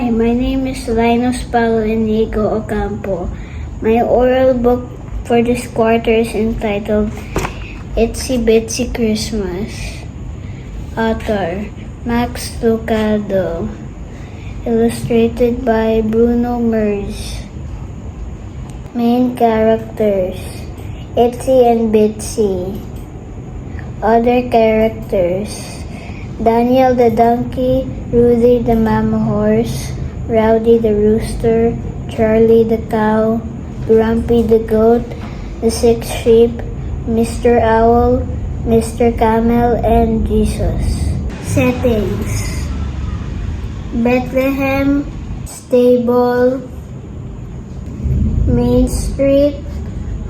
Hi, my name is Linus Paulo Inigo Ocampo. My oral book for this quarter is entitled Itsy Bitsy Christmas. Author Max Lucado. Illustrated by Bruno Merz. Main characters Itsy and Bitsy. Other characters Daniel the donkey, Rudy the mama horse, Rowdy the rooster, Charlie the cow, Grumpy the goat, the 6 sheep, Mr. Owl, Mr. Camel, and Jesus. Settings: Bethlehem, stable, Main Street,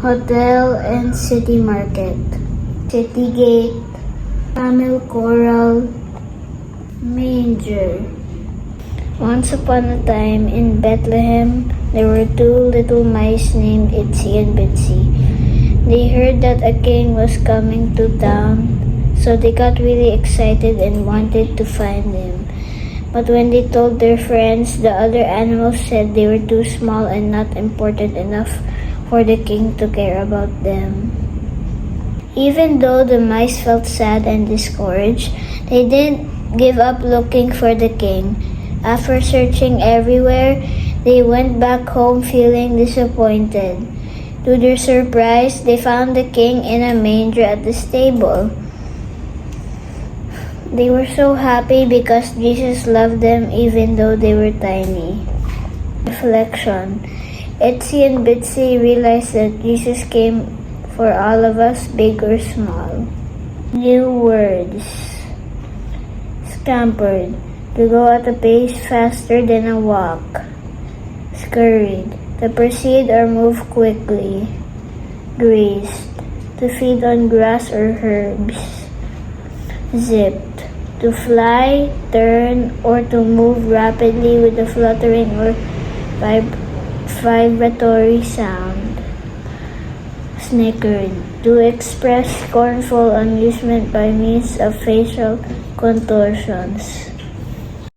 hotel and city market, city gate, camel corral, manger. Once upon a time in Bethlehem, there were 2 little mice named Itsy and Bitsy. They heard that a king was coming to town, so they got really excited and wanted to find him. But when they told their friends, the other animals said they were too small and not important enough for the king to care about them. Even though the mice felt sad and discouraged, they didn't give up looking for the king. After searching everywhere, they went back home feeling disappointed. To their surprise, they found the king in a manger at the stable. They were so happy because Jesus loved them even though they were tiny. Reflection: Itsy and Bitsy realized that Jesus came for all of us, big or small. New words: scampered, to go at a pace faster than a walk. Scurried, to proceed or move quickly. Grazed, to feed on grass or herbs. Zipped, to fly, turn, or to move rapidly with a fluttering or vibratory sound. Snickered, to express scornful amusement by means of facial contortions.